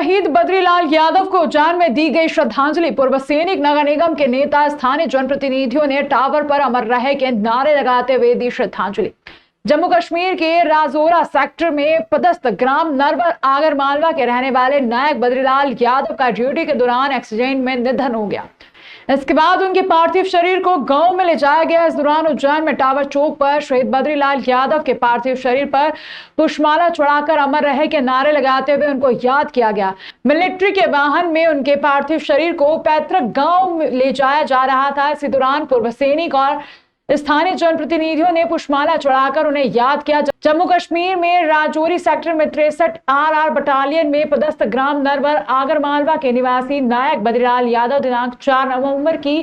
शहीद बद्रीलाल यादव को उज्जैन में दी गई श्रद्धांजलि। पूर्व सैनिक, नगर निगम के नेता, स्थानीय जनप्रतिनिधियों ने टावर पर अमर रहे के नारे लगाते हुए दी श्रद्धांजलि। जम्मू कश्मीर के राजौरा सेक्टर में पदस्थ ग्राम नरवर आगरमालवा के रहने वाले नायक बद्रीलाल यादव का ड्यूटी के दौरान एक्सीडेंट में निधन हो गया। इसके बाद उनके पार्थिव शरीर को गांव में ले जाया गया। इस दौरान उज्जैन में टावर चौक पर शहीद बद्रीलाल यादव के पार्थिव शरीर पर पुष्पमाला चढ़ाकर अमर रहे के नारे लगाते हुए उनको याद किया गया। मिलिट्री के वाहन में उनके पार्थिव शरीर को पैतृक गांव में ले जाया जा रहा था। इसी दौरान पूर्व सैनिक और स्थानीय जनप्रतिनिधियों ने पुष्पमाला चढ़ाकर उन्हें याद किया। जम्मू कश्मीर में राजौरी सेक्टर में 63 RR बटालियन में पदस्थ ग्राम नरवर आगरमालवा के निवासी नायक बद्रीलाल यादव दिनांक 4 नवंबर की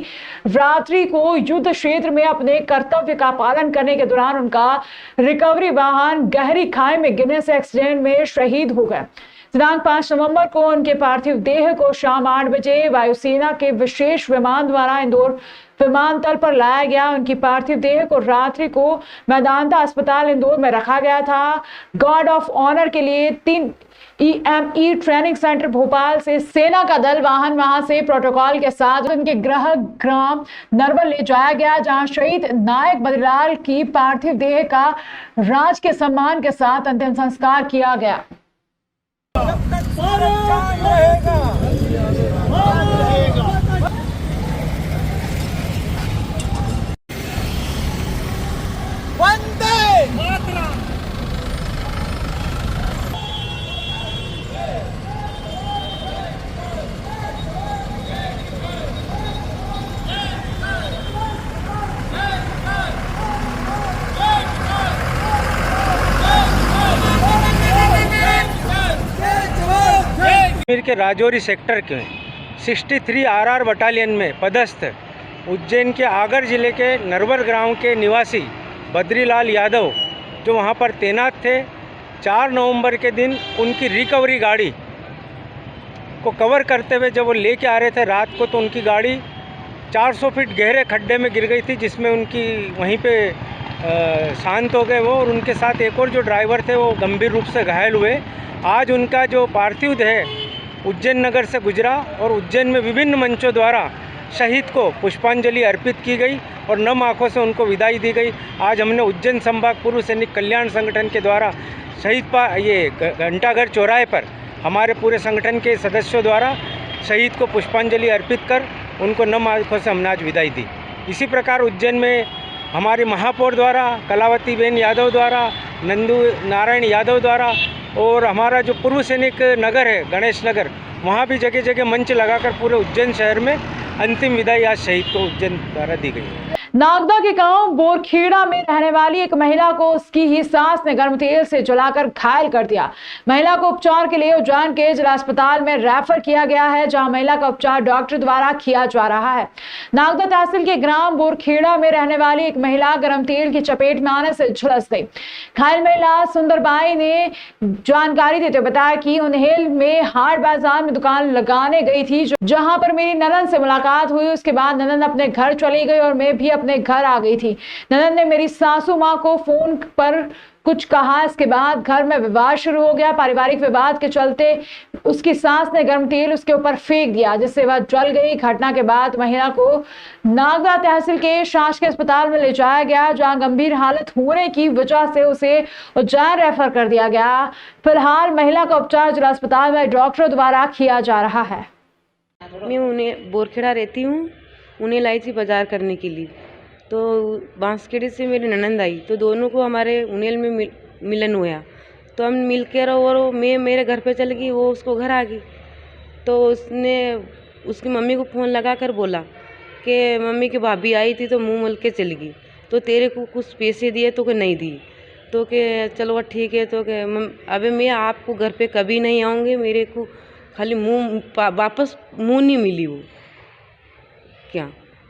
रात्रि को युद्ध क्षेत्र में अपने कर्तव्य का पालन करने के दौरान उनका रिकवरी वाहन गहरी खाई में गिरने से एक्सीडेंट में शहीद हो गए। दिनांक 5 नवंबर को उनके पार्थिव देह को शाम 8 बजे वायुसेना के विशेष विमान द्वारा इंदौर विमानतल पर लाया गया। उनकी पार्थिव देह को रात्रि को मैदानता अस्पताल इंदौर में रखा गया था। गार्ड ऑफ ऑनर के लिए 3 EME ट्रेनिंग सेंटर भोपाल से सेना का दल वाहन वहां से प्रोटोकॉल के साथ उनके गृह ग्राम नरवर ले जाया गया, जहां शहीद नायक बद्रीलाल की पार्थिव देह का राज के सम्मान के साथ अंतिम संस्कार किया गया। कश्मीर के राजौरी सेक्टर के 63 RR बटालियन में पदस्थ उज्जैन के आगर जिले के नरवर गांव के निवासी बद्रीलाल यादव जो वहां पर तैनात थे, 4 नवंबर के दिन उनकी रिकवरी गाड़ी को कवर करते हुए जब वो लेके आ रहे थे रात को, तो उनकी गाड़ी 400 फीट गहरे खड्डे में गिर गई थी, जिसमें उनकी वहीं पे शांत हो गए वो, और उनके साथ एक और जो ड्राइवर थे वो गंभीर रूप से घायल हुए। आज उनका जो पार्थिव देह उज्जैन नगर से गुजरा और उज्जैन में विभिन्न मंचों द्वारा शहीद को पुष्पांजलि अर्पित की गई और नम आंखों से उनको विदाई दी गई। आज हमने उज्जैन संभाग पूर्व सैनिक कल्याण संगठन के द्वारा शहीद ये घंटाघर चौराहे पर हमारे पूरे संगठन के सदस्यों द्वारा शहीद को पुष्पांजलि अर्पित कर उनको नम आंखों से हमने आज विदाई दी। इसी प्रकार उज्जैन में हमारी महापौर द्वारा, कलावती बेन यादव द्वारा, नंदू नारायण यादव द्वारा और हमारा जो पूर्व सैनिक नगर है गणेश नगर, वहाँ भी जगह जगह मंच लगाकर पूरे उज्जैन शहर में अंतिम विदाई आज शहीद को उज्जैन द्वारा दी गई है। नागदा के गांव बोरखेड़ा में रहने वाली एक महिला को उसकी ही सास ने गर्म तेल से जलाकर घायल कर दिया। महिला को उपचार के लिए उज्जैन के जिला अस्पताल में रेफर किया गया है, जहां महिला का उपचार डॉक्टर द्वारा किया जा रहा है। नागदा तहसील के ग्राम बोरखेड़ा में रहने वाली एक महिला गर्म तेल की चपेट में आने से झुलस गई। घायल महिला सुंदरबाई ने जानकारी देते हुए बताया कि उन्हेल में हाट बाजार में दुकान लगाने गई थी, जहां पर मेरी ननद से मुलाकात हुई। उसके बाद ननद अपने घर चली गई और मैं भी अपने घर आ गई थी। ननद ने मेरी सासू माँ को फोन पर कुछ कहा। इसके बाद घर में विवाद शुरू हो गया। पारिवारिक विवाद के चलते उसकी सास ने गर्म तेल उसके ऊपर फेंक दिया, जिससे वह जल गई। घटना के बाद महिला को नागदा तहसील के शासकीय अस्पताल में ले जाया गया, जहां गंभीर हालत होने की वजह से उसे उज्जैन रेफर कर दिया गया। फिलहाल महिला का उपचार जिला अस्पताल में डॉक्टरों द्वारा किया जा रहा है। मैं उन्हें बोरखेड़ा रहती हूँ, उन्हें लाई थी बाजार करने के लिए, तो बांसखेड़े से मेरी ननंद आई, तो दोनों को हमारे उनेल में मिलन हुआ। तो हम मिल कर और मैं मेरे घर पे चल गई, वो उसको घर आ गई। तो उसने उसकी मम्मी को फ़ोन लगा कर बोला कि मम्मी की भाभी आई थी तो मुंह मल के चली गई, तो तेरे को कुछ पैसे दिए तो कि नहीं दिए, तो कि चलो ठीक है। तो कि अबे मैं आपको घर पे कभी नहीं आऊँगी, मेरे को खाली मुँह वापस मुँह नहीं मिली वो क्या।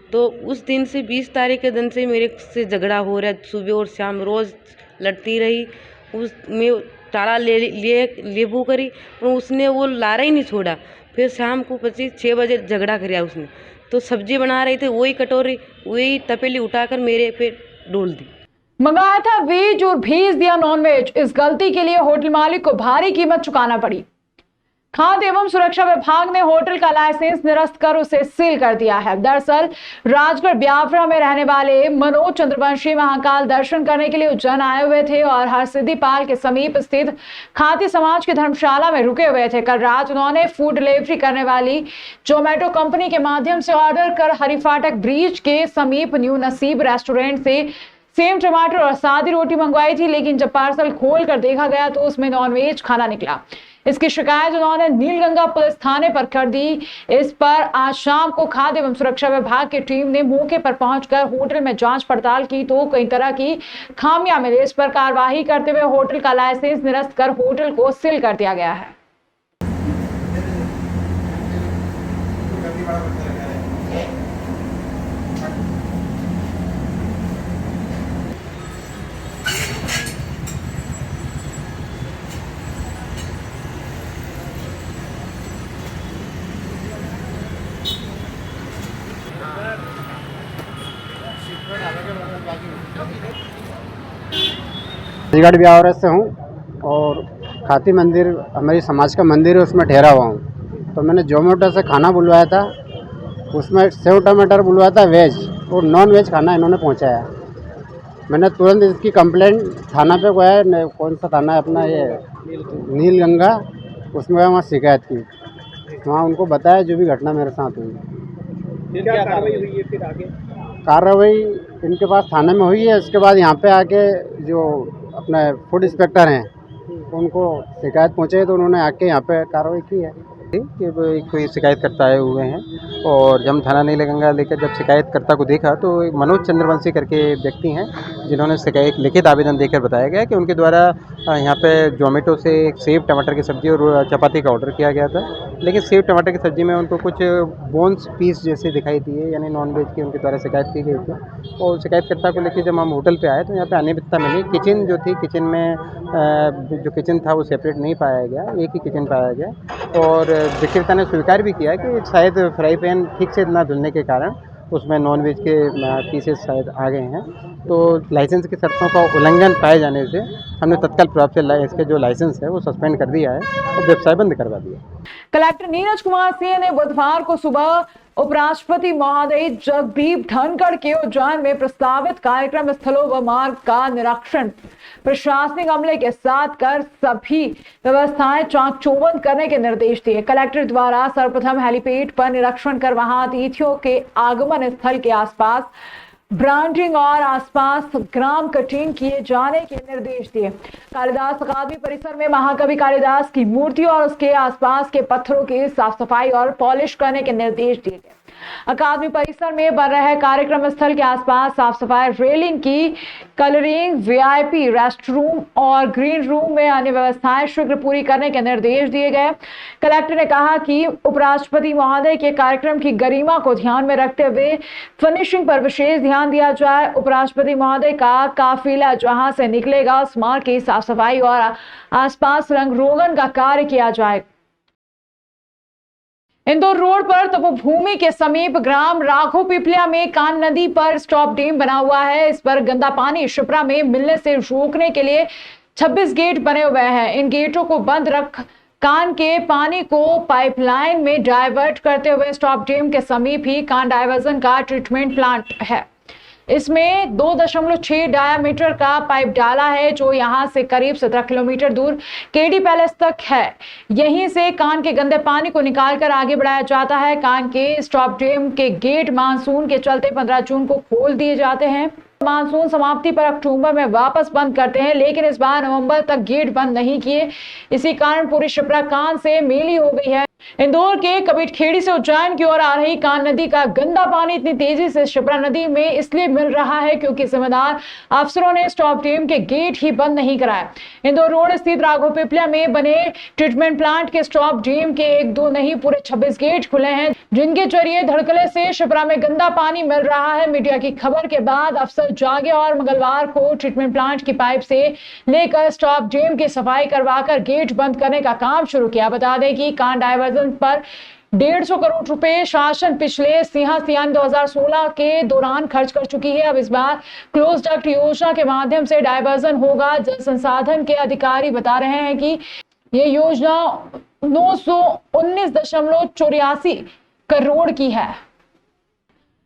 तो उस दिन से 20 तारीख के दिन से मेरे से झगड़ा हो रहा है, सुबह और शाम रोज़ लड़ती रही। उस मैं टाड़ा लेबू करी और उसने वो लारा ही नहीं छोड़ा। फिर शाम को 6 बजे झगड़ा कराया उसने, तो सब्जी बना रही थी, वही कटोरी वही तपेली उठाकर मेरे पे डोल दी। मंगाया था वेज और भेज दिया नॉन वेज। इस गलती के लिए होटल मालिक को भारी कीमत चुकाना पड़ी। खाद्य एवं सुरक्षा विभाग ने होटल का लाइसेंस निरस्त कर उसे सील कर दिया है। दरअसल राजगढ़ ब्यावरा में रहने वाले मनोज चंद्रवंशी महाकाल दर्शन करने के लिए उज्जैन आए हुए थे और हरसिद्धि पाल के समीप स्थित खाती समाज की धर्मशाला में रुके हुए थे। कल रात उन्होंने फूड डिलीवरी करने वाली जोमेटो कंपनी के माध्यम से ऑर्डर कर हरिफाटक ब्रिज के समीप न्यू नसीब रेस्टोरेंट से सेम टमाटर और सादी रोटी मंगवाई थी, लेकिन जब पार्सल खोल कर देखा गया तो उसमें नॉनवेज खाना निकला। इसकी शिकायत उन्होंने नीलगंगा पुलिस थाने पर कर दी। इस पर आज शाम को खाद्य एवं सुरक्षा विभाग की टीम ने मौके पर पहुंचकर होटल में जांच पड़ताल की तो कई तरह की खामियां मिली। इस पर कार्रवाई करते हुए होटल का लाइसेंस निरस्त कर होटल को सील कर दिया गया है। राजगढ़ ब्यावरा से हूँ और खाती मंदिर हमारी समाज का मंदिर है, उसमें ठहरा हुआ हूँ। तो मैंने जोमेटो से खाना बुलवाया था, उसमें सेव टमाटर बुलवाया था वेज और नॉन वेज खाना इन्होंने पहुँचाया। मैंने तुरंत इसकी कंप्लेंट थाना पे गया, कौन सा थाना है अपना, ये नीलगंगा, उसमें वहाँ शिकायत की। वहाँ उनको बताया जो भी घटना मेरे साथ हुई। फिर क्या कार्रवाई हुई है फिर आगे? कार्रवाई इनके पास थाने में हुई है। उसके बाद यहाँ पे आके जो अपने फूड इंस्पेक्टर हैं उनको शिकायत पहुँचाई तो उन्होंने आके यहाँ पे कार्रवाई की है कि कोई शिकायतकर्ता आए हुए हैं और जब थाना नीलगंगा लेकर जब शिकायतकर्ता को देखा तो एक मनोज चंद्रवंशी करके व्यक्ति हैं जिन्होंने शिकायत लिखित आवेदन देकर बताया गया कि उनके द्वारा यहाँ पे जोमेटो से एक सेव टमाटर की सब्ज़ी और चपाती का ऑर्डर किया गया था, लेकिन सेव टमाटर की सब्ज़ी में उनको कुछ बोन्स पीस जैसे दिखाई दिए, यानी नॉन वेज की उनके द्वारा शिकायत की गई थी। और शिकायतकर्ता को लेकर जब हम होटल पे आए तो यहाँ पे अनियमितता मिली। किचन जो थी, किचन में जो किचन था वो सेपरेट नहीं पाया गया, एक ही किचन पाया गया। और विक्रेता ने स्वीकार भी किया कि शायद फ्राई पैन ठीक से ना धुलने के कारण उसमें नॉनवेज के पीसेस शायद आ गए हैं। तो लाइसेंस की शर्तों का उल्लंघन पाए जाने से हमने तत्काल प्रभाव से इसके जो लाइसेंस है वो सस्पेंड कर दिया है और व्यवसाय बंद करवा दिया। कलेक्टर नीरज कुमार सिंह ने बुधवार को सुबह उपराष्ट्रपति महोदय जगदीप धनखड़ के उज्जैन में प्रस्तावित कार्यक्रम स्थलों व मार्ग का निरीक्षण प्रशासनिक अमले के साथ कर सभी व्यवस्थाएं चाक चौबंद करने के निर्देश दिए। कलेक्टर द्वारा सर्वप्रथम हेलीपैड पर निरीक्षण कर वहां अतिथियों के आगमन स्थल के आसपास ब्रांडिंग और आसपास ग्राम कटिंग किए जाने के निर्देश दिए। कालिदास अकादमी परिसर में महाकवि कालिदास की मूर्ति और उसके आसपास के पत्थरों की साफ सफाई और पॉलिश करने के निर्देश दिए गए। अकादमी परिसर में बन रहे कार्यक्रम स्थल के आसपास साफ सफाई, रेलिंग की कलरिंग, वीआईपी रेस्ट रूम और ग्रीन रूम में अन्य व्यवस्थाएं शीघ्र पूरी करने के निर्देश दिए गए। कलेक्टर ने कहा कि उपराष्ट्रपति महोदय के कार्यक्रम की गरिमा को ध्यान में रखते हुए फिनिशिंग पर विशेष ध्यान दिया जाए। उपराष्ट्रपति महोदय का काफिला जहां से निकलेगा उस मार्ग की साफ सफाई और आसपास रंग रोगन का कार्य किया जाए। इंदौर रोड पर तपोभूमि के समीप ग्राम राघो पिपलिया में कान नदी पर स्टॉप डैम बना हुआ है। इस पर गंदा पानी शिप्रा में मिलने से रोकने के लिए 26 गेट बने हुए हैं। इन गेटों को बंद रख कान के पानी को पाइपलाइन में डाइवर्ट करते हुए स्टॉप डैम के समीप ही कान डाइवर्जन का ट्रीटमेंट प्लांट है। इसमें 2.6 डायामीटर का पाइप डाला है जो यहां से करीब 17 किलोमीटर दूर केडी पैलेस तक है। यहीं से कान के गंदे पानी को निकालकर आगे बढ़ाया जाता है। कान के स्टॉप डैम के गेट मानसून के चलते 15 जून को खोल दिए जाते हैं। मानसून समाप्ति पर अक्टूबर में वापस बंद करते हैं, लेकिन इस बार नवंबर तक गेट बंद नहीं किए। इसी कारण पूरी शिप्रा कान से मेली हो गई है। इंदौर के कबीरखेड़ी से उज्जैन की ओर आ रही कान नदी का गंदा पानी इतनी तेजी से शिप्रा नदी में इसलिए मिल रहा है क्योंकि जिम्मेदार अफसरों ने स्टॉप डैम के गेट ही बंद नहीं कराए। इंदौर रोड स्थित राघो पिपलिया में बने ट्रीटमेंट प्लांट के स्टॉप डैम के 1-2 नहीं पूरे 26 गेट खुले हैं, जिनके जरिए धड़कले से शिप्रा में गंदा पानी मिल रहा है। मीडिया की खबर के बाद अफसर जागे और मंगलवार को ट्रीटमेंट प्लांट की पाइप से लेकर स्टॉप डैम की सफाई करवाकर गेट बंद करने का काम शुरू किया। बता दें कि कान डाइवर्जन पर 150 करोड़ रुपए शासन पिछले सियान 2016 के दौरान खर्च कर चुकी है। अब इस बार क्लोज डक्ट योजना के माध्यम से डाइवर्जन होगा। जल संसाधन के अधिकारी बता रहे हैं कि ये योजना 919.84 करोड़ की है।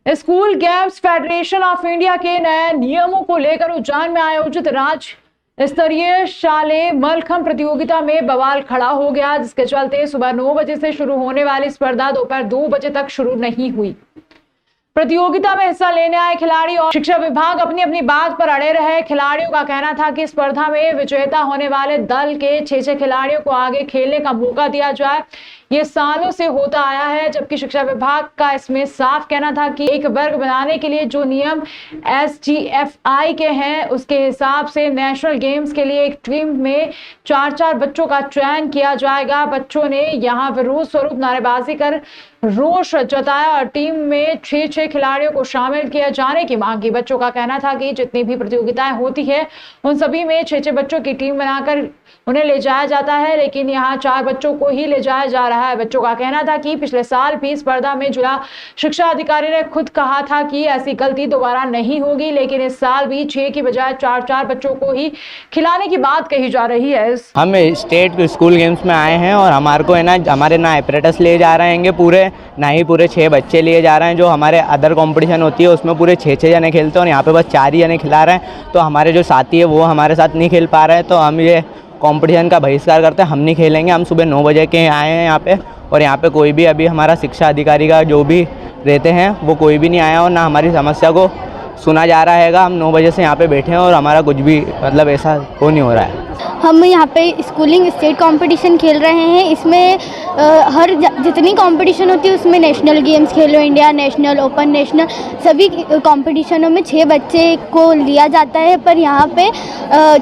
School games federation of India के नए नियमों को लेकर उज्जैन में आयोजित राज्य स्तरीय शालेय मलखंभ प्रतियोगिता में बवाल खड़ा हो गया, जिसके चलते सुबह 9 बजे से शुरू होने वाली स्पर्धा दोपहर 2 बजे तक शुरू नहीं हुई। प्रतियोगिता में हिस्सा लेने आए खिलाड़ी और शिक्षा विभाग अपनी अपनी बात पर अड़े रहे। खिलाड़ियों का कहना था कि स्पर्धा में विजेता होने वाले दल के 6 खिलाड़ियों को आगे खेलने का मौका दिया जाए। ये सालों से होता आया है, जबकि शिक्षा विभाग का इसमें साफ कहना था कि एक वर्ग बनाने के लिए जो नियम SGFI के हैं उसके हिसाब से नेशनल गेम्स के लिए एक टीम में 4-4 बच्चों का चयन किया जाएगा। बच्चों ने यहाँ विरोध स्वरूप नारेबाजी कर रोष जताया और टीम में 6 खिलाड़ियों को शामिल किए जाने की मांग की। बच्चों का कहना था कि जितनी भी प्रतियोगिताएं होती है उन सभी में 6 बच्चों की टीम बनाकर उन्हें ले जाया जाता है, लेकिन यहाँ 4 बच्चों को ही ले जाया जा रहा है। बच्चों का कहना था कि पिछले साल भी स्पर्धा में जिला शिक्षा अधिकारी ने खुद कहा था कि ऐसी गलती दोबारा नहीं होगी, लेकिन इस साल भी 6 की बजाय 4-4 बच्चों को ही खिलाने की बात कही जा रही है। हम स्टेट स्कूल गेम्स में आए हैं और हमारे को है ना, हमारे ना एपरेटस ले जा रहे हैं पूरे, ना ही पूरे 6 बच्चे लिए जा रहे हैं। जो हमारे अदर कंपटीशन होती है उसमें पूरे 6 जने खेलते हैं और यहाँ पे बस 4 ही जने खिला रहे हैं। तो हमारे जो साथी है वो हमारे साथ नहीं खेल पा रहे हैं, तो हम ये कंपटीशन का बहिष्कार करते हैं। हम नहीं खेलेंगे। हम सुबह 9 बजे के आए हैं यहाँ पे, और यहाँ पे कोई भी अभी हमारा शिक्षा अधिकारी का जो भी रहते हैं वो कोई भी नहीं आया और ना हमारी समस्या को सुना जा रहा हैगा। हम 9 बजे से यहाँ पे बैठे हैं और हमारा कुछ भी मतलब ऐसा हो नहीं हो रहा है। हम यहाँ पे स्कूलिंग स्टेट कंपटीशन खेल रहे हैं। इसमें हर जितनी कंपटीशन होती है उसमें नेशनल गेम्स, खेलो इंडिया, नेशनल, ओपन नेशनल, सभी कंपटीशनों में 6 बच्चे को लिया जाता है, पर यहाँ पे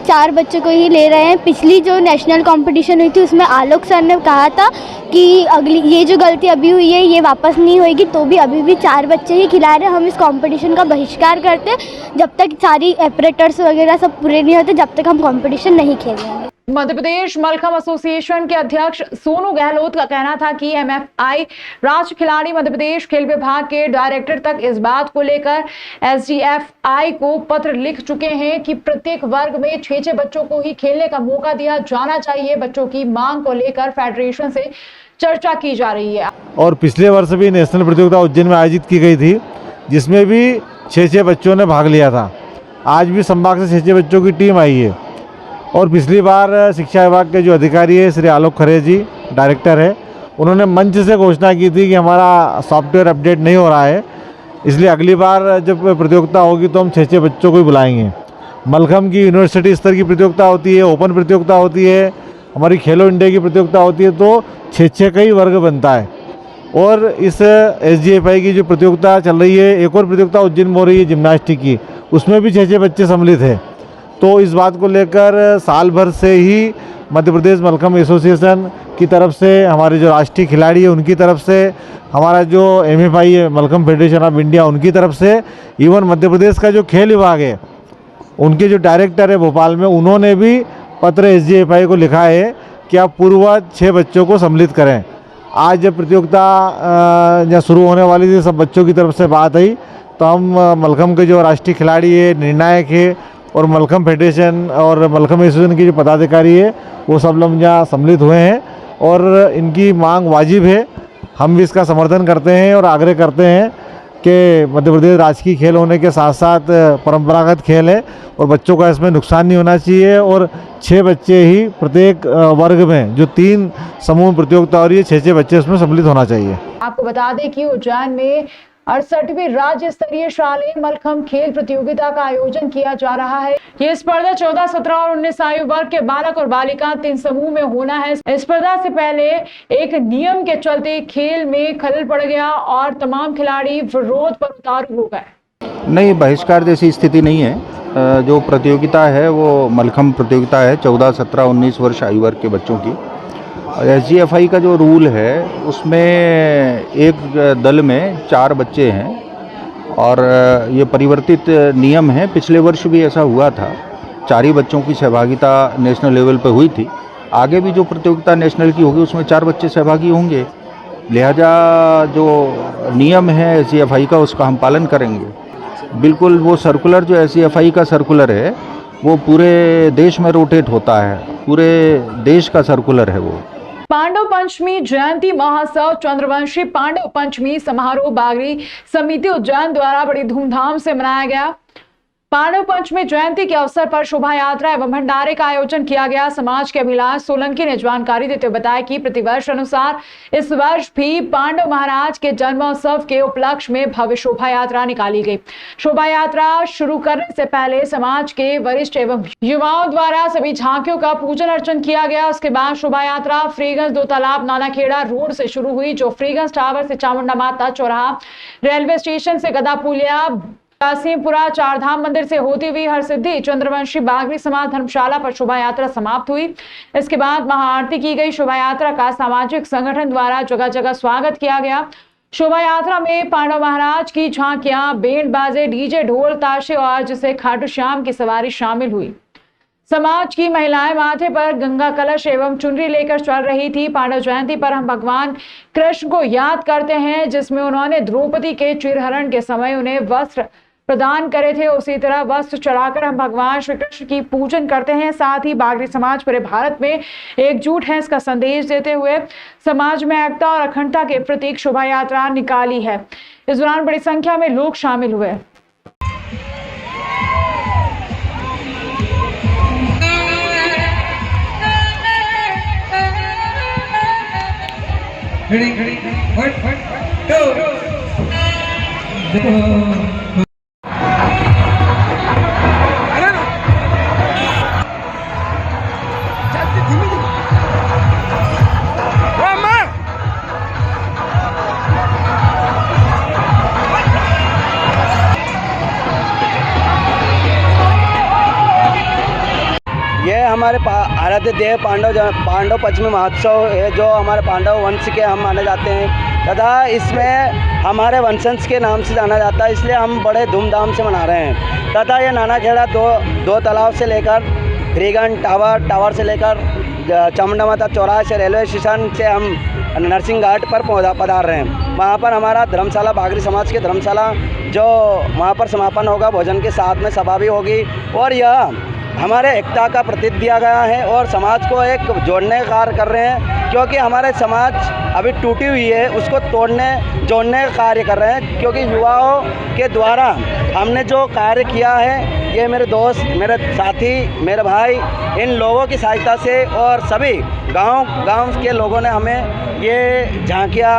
4 बच्चों को ही ले रहे हैं। पिछली जो नेशनल कंपटीशन हुई थी उसमें आलोक सर ने कहा था कि अगली ये जो गलती अभी हुई है ये वापस नहीं होएगी, तो भी अभी भी 4 बच्चे ही खिला रहे हैं। हम इस कंपटीशन का बहिष्कार करते हैं जब तक सारी एपरेटर्स वगैरह सब पूरे नहीं होते, जब तक हम कंपटीशन नहीं खेलेंगे। मध्य प्रदेश मलखंभ एसोसिएशन के अध्यक्ष सोनू गहलोत का कहना था कि MFI राज्य खिलाड़ी मध्य प्रदेश खेल विभाग के डायरेक्टर तक इस बात को लेकर SGFI को पत्र लिख चुके हैं कि प्रत्येक वर्ग में 6 बच्चों को ही खेलने का मौका दिया जाना चाहिए। बच्चों की मांग को लेकर फेडरेशन से चर्चा की जा रही है। और पिछले वर्ष भी नेशनल प्रतियोगिता उज्जैन में आयोजित की गई थी, जिसमें भी 6 बच्चों ने भाग लिया था। आज भी संभाग से 6 बच्चों की टीम आई है। और पिछली बार शिक्षा विभाग के जो अधिकारी है श्री आलोक खरे जी, डायरेक्टर है, उन्होंने मंच से घोषणा की थी कि हमारा सॉफ्टवेयर अपडेट नहीं हो रहा है, इसलिए अगली बार जब प्रतियोगिता होगी तो हम 6 बच्चों को ही बुलाएंगे। मलखंभ की यूनिवर्सिटी स्तर की प्रतियोगिता होती है, ओपन प्रतियोगिता होती है, हमारी खेलो इंडिया की प्रतियोगिता होती है, तो 6 का ही वर्ग बनता है। और इस SGFI की जो प्रतियोगिता चल रही है, एक और प्रतियोगिता उज्जैन में हो रही है जिम्नास्टिक की, उसमें भी 6 बच्चे सम्मिलित हैं। तो इस बात को लेकर साल भर से ही मध्य प्रदेश मलखंभ एसोसिएशन की तरफ से, हमारे जो राष्ट्रीय खिलाड़ी है उनकी तरफ से, हमारा जो MFI है मलखंभ फेडरेशन ऑफ इंडिया उनकी तरफ से, इवन मध्य प्रदेश का जो खेल विभाग है उनके जो डायरेक्टर है भोपाल में, उन्होंने भी पत्र SGFI को लिखा है कि आप पूर्ववत 6 बच्चों को सम्मिलित करें। आज जब प्रतियोगिता जहाँ शुरू होने वाली थी, सब बच्चों की तरफ से बात आई, तो हम मलखंभ के जो राष्ट्रीय खिलाड़ी है, निर्णायक है और मलखंभ फेडरेशन और मलखंभ एसोसिएशन के जो पदाधिकारी है वो सब लोग यहाँ सम्मिलित हुए हैं और इनकी मांग वाजिब है। हम भी इसका समर्थन करते हैं और आग्रह करते हैं कि मध्य प्रदेश राजकीय खेल होने के साथ साथ परंपरागत खेल है और बच्चों का इसमें नुकसान नहीं होना चाहिए। और 6 बच्चे ही प्रत्येक वर्ग में, जो 3 समूह प्रतियोगिता हो रही है, 6 बच्चे उसमें सम्मिलित होना चाहिए। आपको बता दें कि उज्जैन में 68वीं राज्य स्तरीय शालेय मलखंभ खेल प्रतियोगिता का आयोजन किया जा रहा है। ये स्पर्धा 14, 17 और 19 आयु वर्ग के बालक और बालिका 3 समूह में होना है। स्पर्धा से पहले एक नियम के चलते खेल में खलल पड़ गया और तमाम खिलाड़ी विरोध पर उतारू हो गए। नहीं, बहिष्कार जैसी स्थिति नहीं है। जो प्रतियोगिता है वो मलखंभ प्रतियोगिता है 14, 17, 19 वर्ष आयु वर्ग के बच्चों की। SGFI का जो रूल है उसमें एक दल में 4 बच्चे हैं और ये परिवर्तित नियम है। पिछले वर्ष भी ऐसा हुआ था, 4 ही बच्चों की सहभागिता नेशनल लेवल पर हुई थी। आगे भी जो प्रतियोगिता नेशनल की होगी उसमें 4 बच्चे सहभागी होंगे, लिहाजा जो नियम है SGFI का उसका हम पालन करेंगे। बिल्कुल वो सर्कुलर जो SGFI का सर्कुलर है वो पूरे देश में रोटेट होता है, पूरे देश का सर्कुलर है वो। पांडव पंचमी जयंती महोत्सव चंद्रवंशी पांडव पंचमी समारोह बागरी समिति उज्जैन द्वारा बड़ी धूमधाम से मनाया गया। पांडव पंचमी जयंती के अवसर पर शोभा यात्रा एवं भंडारे का आयोजन किया गया। समाज के अभिलाष सोलंकी ने जानकारी देते हुए बताया कि प्रतिवर्ष अनुसार इस वर्ष भी पांडव महाराज के जन्मोत्सव के उपलक्ष्य में भव्य शोभा यात्रा निकाली गई। शोभा यात्रा शुरू करने से पहले समाज के वरिष्ठ एवं युवाओं द्वारा सभी झांकियों का पूजन अर्चन किया गया। उसके बाद शोभा यात्रा फ्रीगंज दो तालाब नानाखेड़ा रोड से शुरू हुई, जो फ्रीगंज टावर से चामुंडा माता चौराहा, रेलवे स्टेशन से गदा पुलिया, कासिमपुरा चारधाम मंदिर से होती हुई हरसिद्धि चंद्रवंशी बागरी समाज धर्मशाला पर शोभा यात्रा समाप्त हुई। इसके बाद महाआरती की गई। शोभा यात्रा का सामाजिक संगठन द्वारा जगह जगह स्वागत किया गया। शोभा यात्रा में पांडव महाराज की झांकियां, बैंड बाजे, डीजे, ढोल ताशे और जिसे खाटू श्याम की सवारी शामिल हुई। समाज की महिलाएं माथे पर गंगा कलश एवं चुनरी लेकर चल रही थी। पांडव जयंती पर हम भगवान कृष्ण को याद करते हैं, जिसमें उन्होंने द्रौपदी के चिरहरण के समय उन्हें वस्त्र प्रदान करे थे। उसी तरह वस्त्र चढ़ाकर हम भगवान श्री कृष्ण की पूजन करते हैं। साथ ही बागरी समाज पूरे भारत में एकजुट है, इसका संदेश देते हुए समाज में एकता और अखंडता के प्रतीक शोभा यात्रा निकाली है। इस दौरान बड़ी संख्या में लोग शामिल हुए। ये हमारे आराध्य देव पांडव पंचमी महोत्सव है, जो हमारे पांडव वंश के हम माने जाते हैं तथा इसमें हमारे वंशज के नाम से जाना जाता है, इसलिए हम बड़े धूमधाम से मना रहे हैं। तथा ये नानाखेड़ा दो तालाब से लेकर फ्रीगंज टावर से लेकर चामुंडा माता चौराहे से रेलवे स्टेशन से हम नरसिंह घाट पर पधार रहे हैं। वहाँ पर हमारा धर्मशाला बागरी समाज की धर्मशाला जो वहाँ पर समापन होगा, भोजन के साथ में सभा भी होगी और यह हमारे एकता का प्रतीक दिया गया है और समाज को एक जोड़ने का कार्य कर रहे हैं, क्योंकि हमारे समाज अभी टूटी हुई है, उसको जोड़ने का कार्य कर रहे हैं। क्योंकि युवाओं के द्वारा हमने जो कार्य किया है, ये मेरे दोस्त, मेरे साथी, मेरे भाई, इन लोगों की सहायता से और सभी गांव के लोगों ने हमें ये झांकियाँ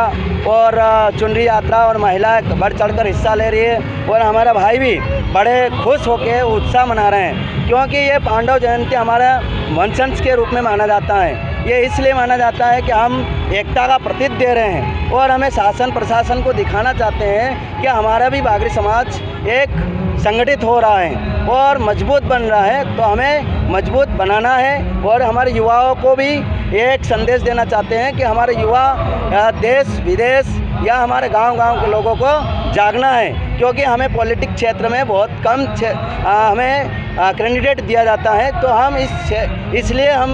और चुनरी यात्रा और महिलाएं बढ़ चढ़कर हिस्सा ले रही है और हमारा भाई भी बड़े खुश होकर उत्साह मना रहे हैं, क्योंकि ये पांडव जयंती हमारा वंशज के रूप में माना जाता है। ये इसलिए माना जाता है कि हम एकता का प्रतीक दे रहे हैं और हमें शासन प्रशासन को दिखाना चाहते हैं कि हमारा भी बागरी समाज एक संगठित हो रहा है और मजबूत बन रहा है। तो हमें मजबूत बनाना है और हमारे युवाओं को भी एक संदेश देना चाहते हैं कि हमारे युवा देश विदेश या हमारे गांव के लोगों को जागना है, क्योंकि हमें पॉलिटिक्स क्षेत्र में बहुत कम हमें कैंडिडेट दिया जाता है। तो हम इसलिए हम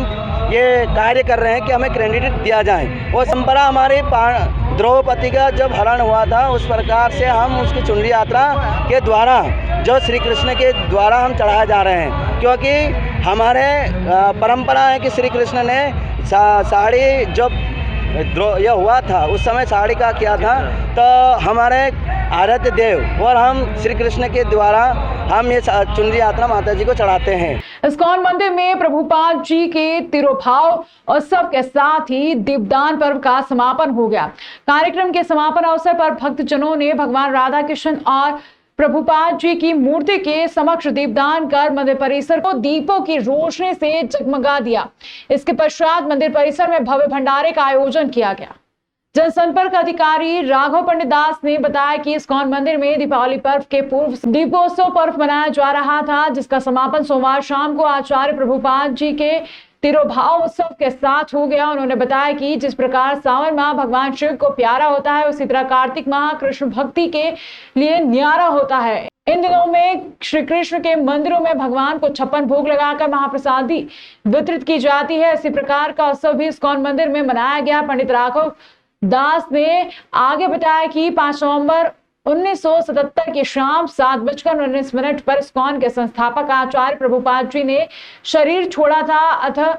ये कार्य कर रहे हैं कि हमें कैंडिडेट दिया जाए। वो परंपरा हमारी द्रौपदी का जब हरण हुआ था, उस प्रकार से हम उसकी चुनरी यात्रा के द्वारा जो श्री कृष्ण के द्वारा हम चढ़ाए जा रहे हैं, क्योंकि हमारे परंपरा है कि श्री कृष्ण ने साड़ी जब यह हुआ था उस समय साड़ी का किया था, तो हमारे आराध्य देव और हम श्री कृष्ण के द्वारा हम ये चुनरी यात्रा माता जी को चढ़ाते हैं। इस्कॉन मंदिर में प्रभुपाद जी के तिरुभाव उत्सव के साथ ही दीपदान पर्व का समापन हो गया। कार्यक्रम के समापन अवसर पर भक्तजनों ने भगवान राधा कृष्ण और प्रभुपाद जी की मूर्ति के समक्ष दीपदान कर मंदिर परिसर को दीपों की रोशनी से जगमगा दिया। इसके पश्चात मंदिर परिसर में भव्य भंडारे का आयोजन किया गया। जनसंपर्क अधिकारी राघव पंडित दास ने बताया कि इस्कॉन मंदिर में दीपावली पर्व के पूर्व दीपोत्सव पर्व मनाया जा रहा था, जिसका समापन सोमवार शाम को आचार्य प्रभुपाद जी के तिरुभाव उत्सव के साथ हो गया। उन्होंने बताया कि जिस प्रकार सावन माह भगवान शिव को प्यारा होता है, उसी तरह कार्तिक माह कृष्ण भक्ति के लिए न्यारा होता है। इन दिनों में श्री कृष्ण के मंदिरों में भगवान को 56 भोग लगाकर महाप्रसादी वितरित की जाती है। इसी प्रकार का उत्सव भी इस्कॉन मंदिर में मनाया गया। पंडित राघव दास ने आगे बताया कि 5 नवंबर 1977 की शाम 7:19 पर इस्कॉन के संस्थापक आचार्य प्रभुपाद जी ने शरीर छोड़ा था। अतः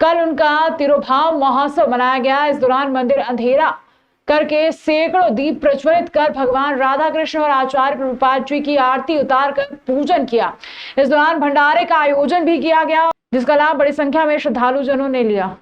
कल उनका तिरुभाव महोत्सव मनाया गया। इस दौरान मंदिर अंधेरा करके सैकड़ों दीप प्रज्वलित कर भगवान राधा कृष्ण और आचार्य प्रभुपाद जी की आरती उतार कर पूजन किया। इस दौरान भंडारे का आयोजन भी किया गया, जिसका लाभ बड़ी संख्या में श्रद्धालु जनों ने लिया।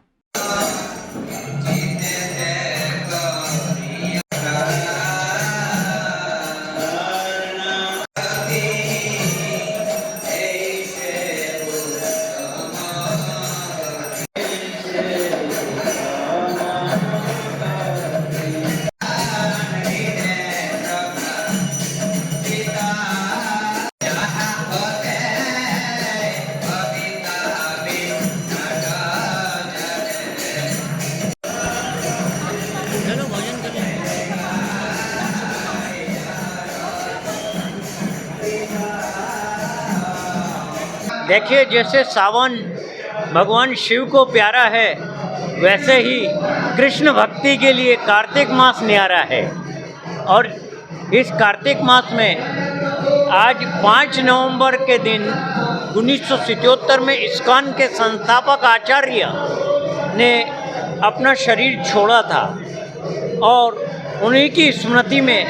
देखिए, जैसे सावन भगवान शिव को प्यारा है, वैसे ही कृष्ण भक्ति के लिए कार्तिक मास न्यारा है। और इस कार्तिक मास में आज 5 नवंबर के दिन 1977 में इस्कॉन के संस्थापक आचार्य ने अपना शरीर छोड़ा था और उन्हीं की स्मृति में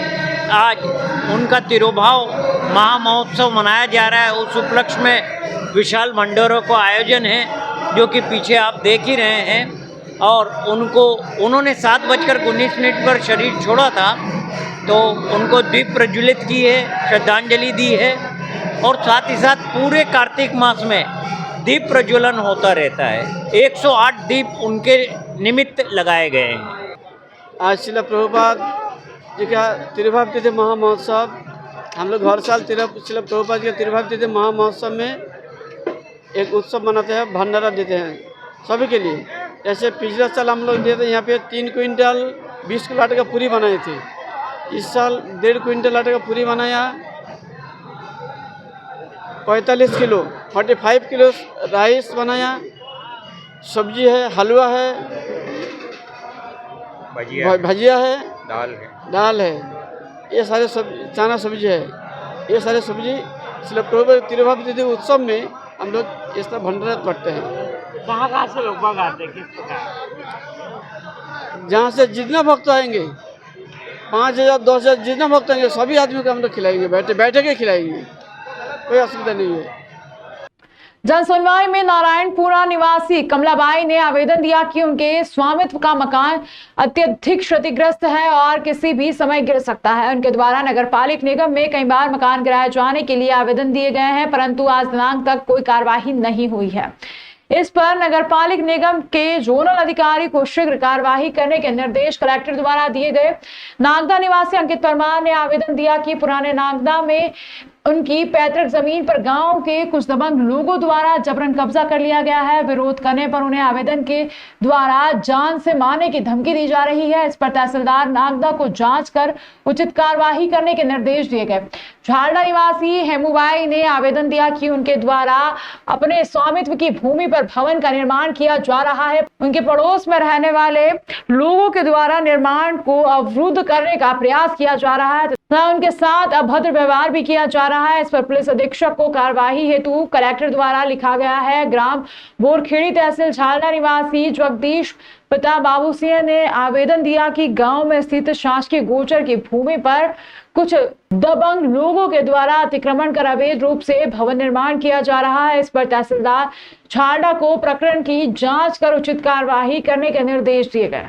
आज उनका तिरुभाव महामहोत्सव मनाया जा रहा है। उस उपलक्ष्य में विशाल भंडारों का आयोजन है, जो कि पीछे आप देख ही रहे हैं। और उन्होंने 7:19 पर शरीर छोड़ा था, तो उनको दीप प्रज्वलित की है, श्रद्धांजलि दी है। और साथ ही साथ पूरे कार्तिक मास में दीप प्रज्वलन होता रहता है। 108 दीप उनके निमित्त लगाए गए हैं। आज श्रील प्रभुपाद जी का तिरुभाव तिथि महामहोत्सव, हम लोग हर साल श्रील प्रभुपाद के तिरुभाव तिथि महामहोत्सव में एक उत्सव मनाते हैं, भंडारा देते हैं सभी के लिए। जैसे पिछले साल हम लोग देते यहाँ पे 3 क्विंटल 20 किलो आटे का पूरी बनाए थे। इस साल 1.5 क्विंटल आटे का पूरी बनाया, 45 किलो 45 किलो राइस बनाया, सब्जी है, हलवा है, भजिया है, दाल है, ये सारे चना सब्जी है, ये सारे सब्जी श्रील प्रभुपाद तिरुभाव तिथि उत्सव में हम लोग इस तरह भंडारा करते हैं। कहाँ से लोग आते हैं, किस प्रकार? जहाँ से जितना भक्त आएंगे, 5,000 10,000 जितना भक्त आएंगे, सभी आदमी को हम लोग खिलाएंगे, बैठे के खिलाएंगे, कोई असुविधा नहीं है। जन सुनवाई में नारायणपुरा निवासी कमलाबाई ने आवेदन दिया कि उनके स्वामित्व का मकान अत्यधिक क्षतिग्रस्त है और किसी भी समय गिर सकता है। उनके द्वारा नगरपालिक निगम में कई बार मकान गिराए जाने के लिए आवेदन दिए गए हैं, परंतु आज दिनांक तक कोई कार्यवाही नहीं हुई है। इस पर नगरपालिक निगम के जोनल अधिकारी को शीघ्र कार्यवाही करने के निर्देश कलेक्टर द्वारा दिए गए। नागदा निवासी अंकित परमार ने आवेदन दिया कि पुराने नागदा में उनकी पैतृक जमीन पर गांव के कुछ दबंग लोगों द्वारा जबरन कब्जा कर लिया गया है। विरोध करने पर उन्हें आवेदन के द्वारा जान से मारने की धमकी दी जा रही है। इस पर तहसीलदार नागदा को जांच कर उचित कार्यवाही करने के निर्देश दिए गए। झालड़ा निवासी हेमूबाई ने आवेदन दिया कि उनके द्वारा अपने स्वामित्व की भूमि पर भवन का निर्माण किया जा रहा है। उनके पड़ोस में रहने वाले लोगों के द्वारा निर्माण को अवरुद्ध करने का प्रयास किया जा रहा है तथा उनके साथ अभद्र व्यवहार भी किया जा रहा है। इस पर पुलिस अधीक्षक को कार्यवाही हेतु कलेक्टर द्वारा लिखा गया है। ग्राम बोरखेड़ी तहसील झालड़ा निवासी जगदीश पिता बाबू सिंह ने आवेदन दिया कि गांव में स्थित शासकीय गोचर की भूमि पर कुछ दबंग लोगों के द्वारा अतिक्रमण कर अवैध रूप से भवन निर्माण किया जा रहा है। इस पर तहसीलदार झालड़ा को प्रकरण की जांच कर उचित कार्यवाही करने के निर्देश दिए गए।